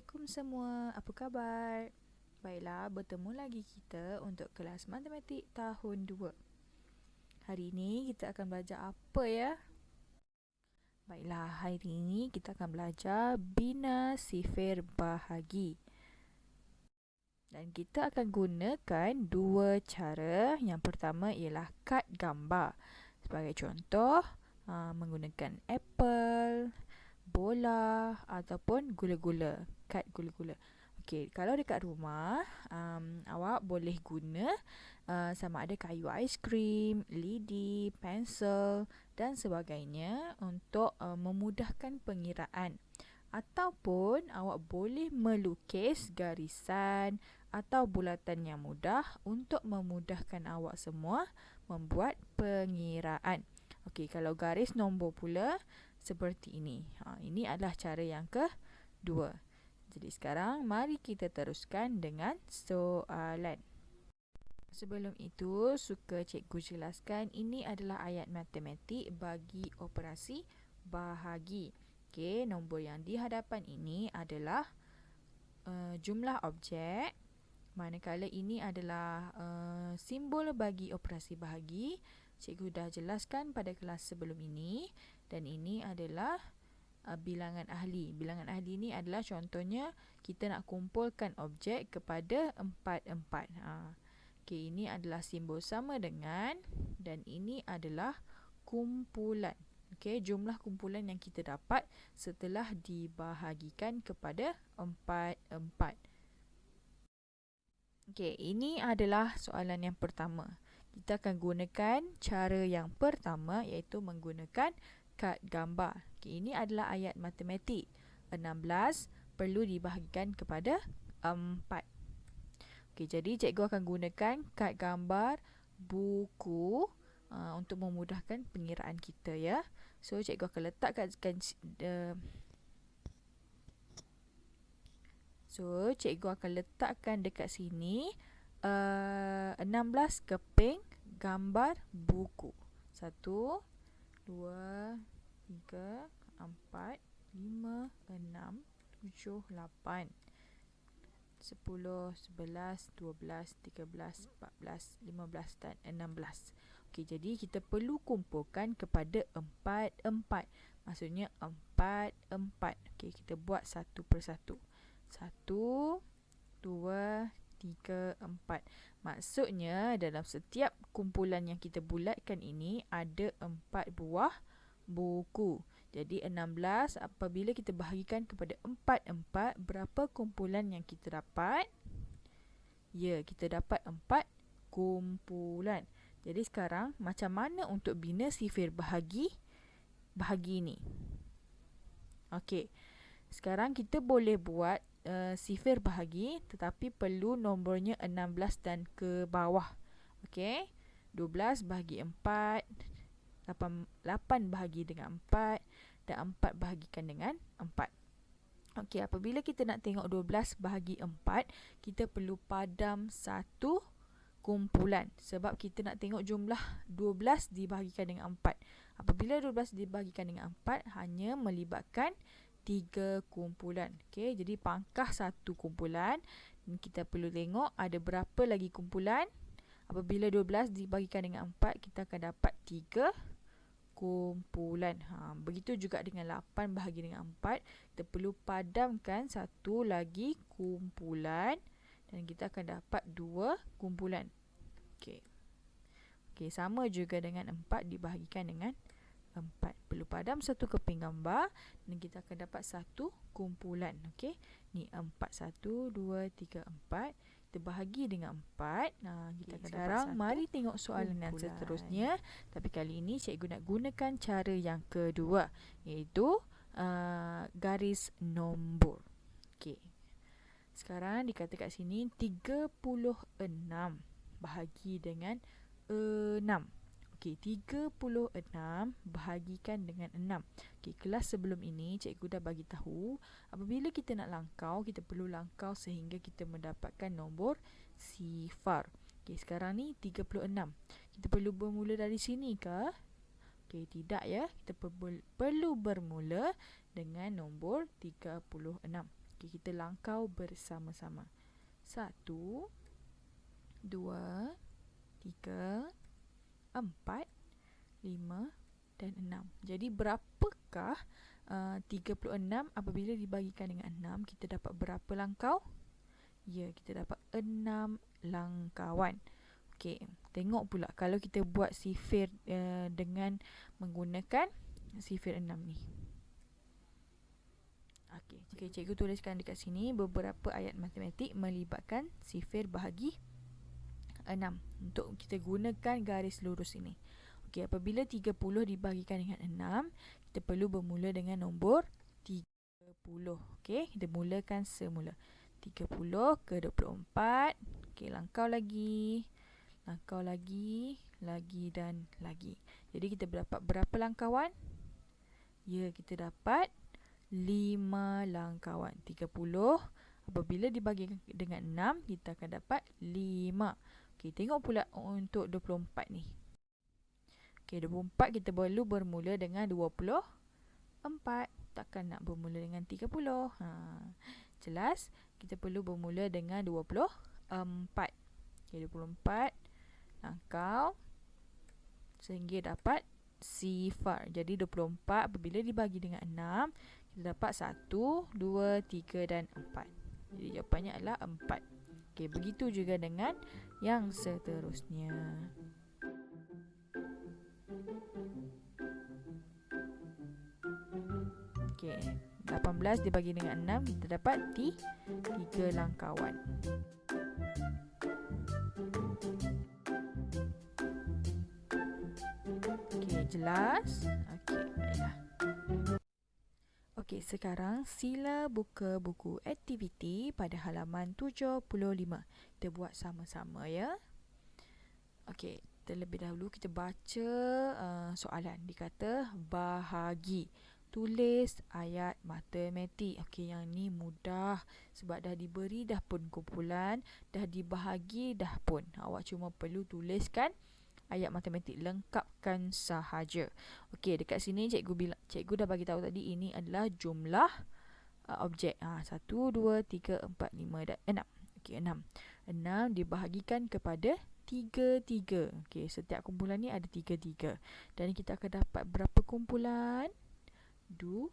Assalamualaikum semua, apa khabar? Baiklah, bertemu lagi kita untuk kelas matematik tahun 2. Hari ini kita akan belajar apa ya? Baiklah, hari ini kita akan belajar bina sifir bahagi. Dan kita akan gunakan dua cara. Yang pertama ialah kad gambar. Sebagai contoh, menggunakan apple, bola ataupun gula-gula, kad gula-gula. Okey, kalau dekat rumah, awak boleh guna sama ada kayu aiskrim, lidi, pensel dan sebagainya untuk memudahkan pengiraan. Ataupun awak boleh melukis garisan atau bulatan yang mudah untuk memudahkan awak semua membuat pengiraan. Okey, kalau garis nombor pula seperti ini. Ini adalah cara yang kedua. Jadi sekarang mari kita teruskan dengan soalan. Sebelum itu, suka cikgu jelaskan ini adalah ayat matematik bagi operasi bahagi. Okey, nombor yang di hadapan ini adalah jumlah objek, manakala ini adalah simbol bagi operasi bahagi. Cikgu dah jelaskan pada kelas sebelum ini, dan ini adalah bilangan ahli. Bilangan ahli ini adalah contohnya kita nak kumpulkan objek kepada 4-4. Okey, ini adalah simbol sama dengan, dan ini adalah kumpulan. Okey, jumlah kumpulan yang kita dapat setelah dibahagikan kepada 4-4. Okey, ini adalah soalan yang pertama. Kita akan gunakan cara yang pertama, iaitu menggunakan kad gambar. Okey, ini adalah ayat matematik. 16 perlu dibahagikan kepada 4. Okey, jadi cikgu akan gunakan kad gambar buku untuk memudahkan pengiraan kita ya. So cikgu akan letakkan dekat sini 16 keping gambar buku. 1, 2, 3, 4, 5, 6, 7, 8, 10, 11, 12, 13, 14, 15 dan 16. Okey, jadi kita perlu kumpulkan kepada 4-4. Maksudnya 4-4. Okey, kita buat satu persatu. 1, 2, 3, 4. Maksudnya dalam setiap kumpulan yang kita bulatkan ini ada 4 buah buku. Jadi 16 apabila kita bahagikan kepada 4-4, berapa kumpulan yang kita dapat? Ya, kita dapat 4 kumpulan. Jadi sekarang macam mana untuk bina sifir bahagi ini? Okey. Sekarang kita boleh buat sifir bahagi, tetapi perlu nombornya 16 dan ke bawah. Okey. 12 bahagi 4, 8 bahagi dengan 4 dan 4 bahagikan dengan 4. Okey, apabila kita nak tengok 12 bahagi 4, kita perlu padam satu kumpulan. Sebab kita nak tengok jumlah 12 dibahagikan dengan 4. Apabila 12 dibahagikan dengan 4, hanya melibatkan 3 kumpulan. Okey, jadi pangkah satu kumpulan. Dan kita perlu tengok ada berapa lagi kumpulan. Apabila 12 dibahagikan dengan 4, kita akan dapat 3 kumpulan. Begitu juga dengan 8 bahagi dengan 4. Kita perlu padamkan satu lagi kumpulan dan kita akan dapat 2 kumpulan. Okey. Okey, sama juga dengan 4 dibahagikan dengan 4. Perlu padam satu keping gambar dan kita akan dapat satu kumpulan. Okey. Ni 4, 1, 2, 3, 4. Kita bahagi dengan 4. Kita akan sekarang dapat mari tengok soalan kumpulan yang seterusnya. Tapi kali ini cikgu nak gunakan cara yang kedua, iaitu garis nombor. Okey. Sekarang dikata kat sini 36 bahagi dengan 6. Okey, 36 bahagikan dengan 6. Okey, kelas sebelum ini cikgu dah bagi tahu apabila kita nak langkau, kita perlu langkau sehingga kita mendapatkan nombor sifar. Okey, sekarang ni 36. Kita perlu bermula dari sini ke? Okey, tidak ya. Kita perlu bermula dengan nombor 36. Okey, kita langkau bersama-sama. 1, 2, 3, 4, 5 dan 6. Jadi berapakah 36 apabila dibagikan dengan 6? Kita dapat berapa langkau? Ya, kita dapat 6 langkauan. Okey, tengok pula kalau kita buat sifir dengan menggunakan sifir 6 ni. Okey, cikgu tuliskan dekat sini beberapa ayat matematik melibatkan sifir bahagi 6 untuk kita gunakan garis lurus ini. Okey, apabila 30 dibagikan dengan 6, kita perlu bermula dengan nombor 30. Okey, kita mulakan semula. 30 ke 24. Okey, langkau lagi dan lagi. Jadi kita dapat berapa langkauan? Ya, kita dapat 5 langkauan. 30 apabila dibagi dengan 6, kita akan dapat 5. Okey, tengok pula untuk 24 ni. Okey, 24 kita perlu bermula dengan 24. Takkan nak bermula dengan 30. Jelas, kita perlu bermula dengan 24. Okey, 24 langkau sehingga dapat sifar. Jadi 24 apabila dibagi dengan 6, kita dapat 1, 2, 3 dan 4. Jadi jawapannya adalah 4. Okey, begitu juga dengan yang seterusnya. Okey, 18 dibagi dengan 6, kita dapat 3 langkauan. Okey, jelas? Okey, baiklah. Okey, sekarang sila buka buku aktiviti pada halaman 75. Kita buat sama-sama ya. Okey, terlebih dahulu kita baca soalan. Dikata bahagi. Tulis ayat matematik. Okey, yang ni mudah sebab dah diberi dah pun kumpulan, dah dibahagi dah pun. Awak cuma perlu tuliskan ayat matematik, lengkapkan sahaja. Okey, dekat sini cikgu dah bagi tahu tadi ini adalah jumlah objek. 1 2 3 4 5 dan 6. Okey, 6. 6 dibahagikan kepada 3. Okey, setiap kumpulan ni ada 3. Dan kita akan dapat berapa kumpulan? 2.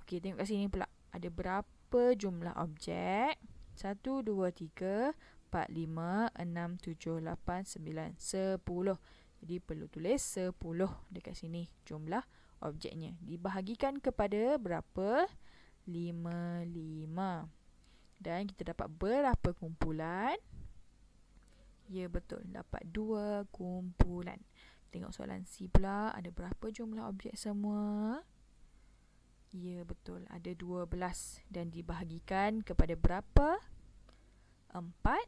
Okey, tengok kat sini pula. Ada berapa jumlah objek? 1 2 3 4, 5, 6, 7, 8, 9, 10. Jadi perlu tulis 10 dekat sini jumlah objeknya. Dibahagikan kepada berapa? 5. Dan kita dapat berapa kumpulan? Ya, betul. Dapat 2 kumpulan. Tengok soalan C pula. Ada berapa jumlah objek semua? Ya, betul. Ada 12. Dan dibahagikan kepada berapa? 4.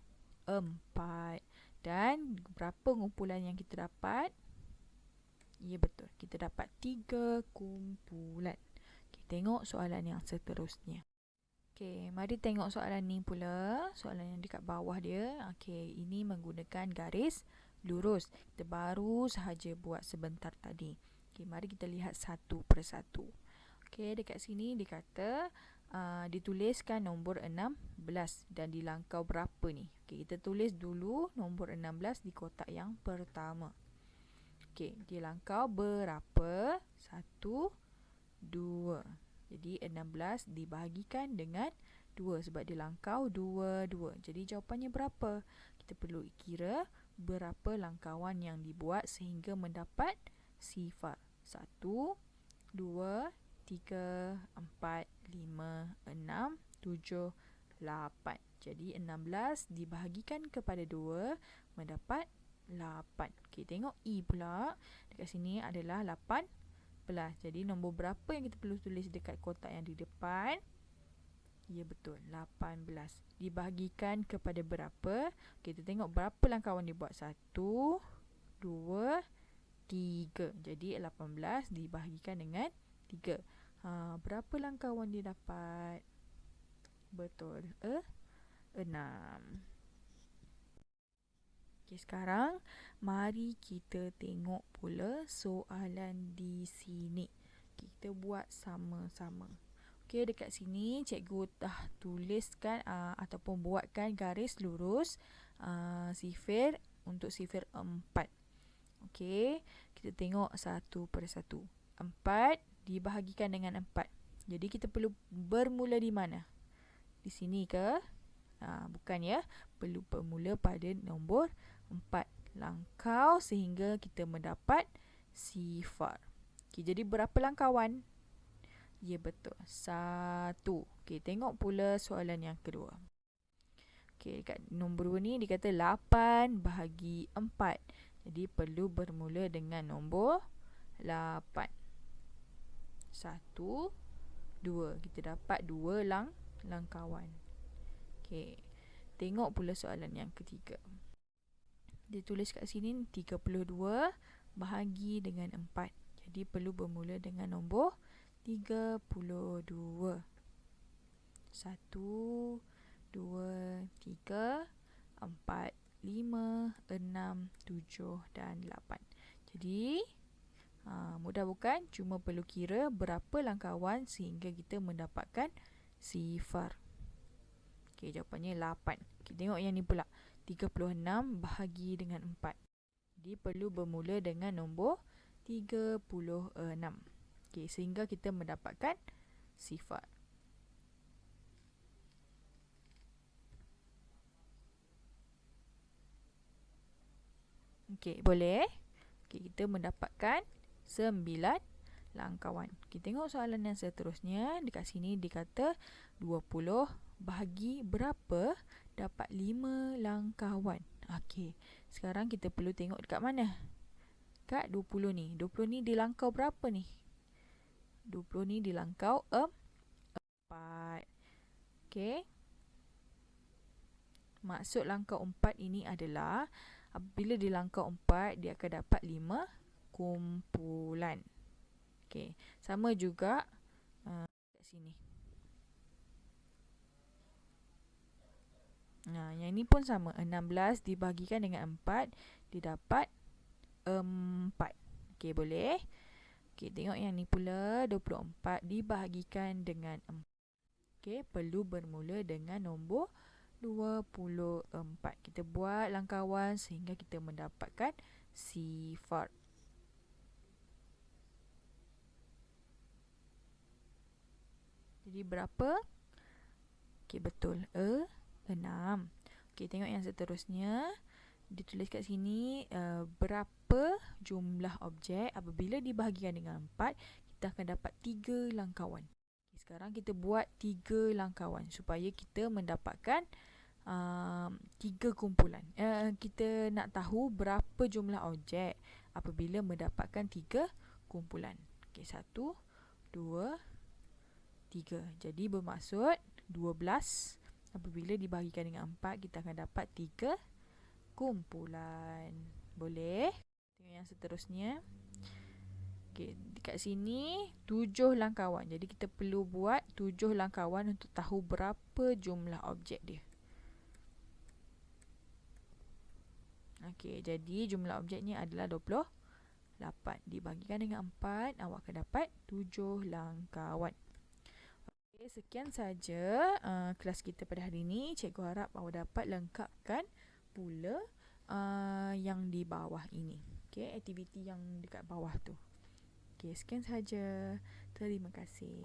Dan berapa kumpulan yang kita dapat? Ya, betul. Kita dapat 3 kumpulan. Okay, tengok soalan yang seterusnya. Okey, mari tengok soalan ni pula. Soalan yang dekat bawah dia. Okey, ini menggunakan garis lurus. Kita baru sahaja buat sebentar tadi. Okey, mari kita lihat satu persatu. Okey, dekat sini dikata dituliskan nombor 16 dan di langkau berapa ni? Okey, kita tulis dulu nombor 16 di kotak yang pertama. Okey, di langkau berapa? 1, 2. Jadi 16 dibahagikan dengan 2 sebab di langkau 2. Jadi jawapannya berapa? Kita perlu kira berapa langkauan yang dibuat sehingga mendapat sifar. 1, 2, 3, 4, 5, 6, 7, 8. Jadi 16 dibahagikan kepada 2 mendapat 8. Okey, tengok E pula. Dekat sini adalah 18. Jadi nombor berapa yang kita perlu tulis dekat kotak yang di depan? Ya, betul. 18. Dibahagikan kepada berapa? Okey, kita tengok berapa langkauan dibuat. 1, 2, 3. Jadi 18 dibahagikan dengan 3. Berapa langkauan dia dapat? Betul. 6. Okey, sekarang mari kita tengok pula soalan di sini. Kita buat sama-sama. Okey, dekat sini cikgu dah tuliskan ataupun buatkan garis lurus sifir untuk sifir 4. Okey, kita tengok satu persatu. 4 dibahagikan dengan 4. Jadi kita perlu bermula di mana? Di sini ke? Bukan ya. Perlu bermula pada nombor 4 langkau sehingga kita mendapat sifar. Okey, jadi berapa langkauan? Ya, betul. 1. Okey, tengok pula soalan yang kedua. Okey, dekat nombor 2 ni dia kata 8 bahagi 4. Jadi perlu bermula dengan nombor 8. 1, 2. Kita dapat 2 langkauan. Okey, tengok pula soalan yang ketiga. Dia tulis kat sini 32 bahagi dengan 4. Jadi perlu bermula dengan nombor 32. 1, 2, 3, 4, 5, 6, 7 dan 8. Jadi mudah bukan? Cuma perlu kira berapa langkauan sehingga kita mendapatkan sifar. Okey, jawapannya 8. Okey, tengok yang ni pula. 36 bahagi dengan 4. Jadi perlu bermula dengan nombor 36. Okey, sehingga kita mendapatkan sifar. Okey, boleh? Okey, kita mendapatkan 9 langkauan. Kita tengok soalan yang seterusnya. Dekat sini dikata 20 bahagi berapa dapat 5 langkauan. Okey, sekarang kita perlu tengok dekat mana? Kat 20 ni. 20 ni dilangkau berapa ni? 20 ni dilangkau 4. Okey. Maksud langkau 4 ini adalah apabila dilangkau 4, dia akan dapat 5 kumpulan. Okey, sama juga kat sini. Yang ni pun sama. 16 dibahagikan dengan 4, dia dapat 4. Okey, boleh? Okey, tengok yang ni pula. 24 dibahagikan dengan 4. Okey, perlu bermula dengan nombor 24. Kita buat langkauan sehingga kita mendapatkan sifar. Jadi berapa? Okey, betul. 6. Okey, tengok yang seterusnya. Ditulis kat sini berapa jumlah objek apabila dibahagikan dengan 4, kita akan dapat 3 langkauan. Okay, sekarang kita buat 3 langkauan supaya kita mendapatkan 3 kumpulan. Kita nak tahu berapa jumlah objek apabila mendapatkan 3 kumpulan. Okay, 1, 2, 3. Jadi bermaksud 12 apabila dibahagikan dengan 4, kita akan dapat 3 kumpulan. Boleh? Tengok yang seterusnya. Okey, dekat sini 7 langkauan. Jadi kita perlu buat 7 langkauan untuk tahu berapa jumlah objek dia. Okey, jadi jumlah objeknya adalah 28. Dibahagikan dengan 4, awak akan dapat 7 langkauan. Okey, sekian saja kelas kita pada hari ini. Cikgu harap awak dapat lengkapkan pula yang di bawah ini. Okey, aktiviti yang dekat bawah tu. Okey, sekian saja. Terima kasih.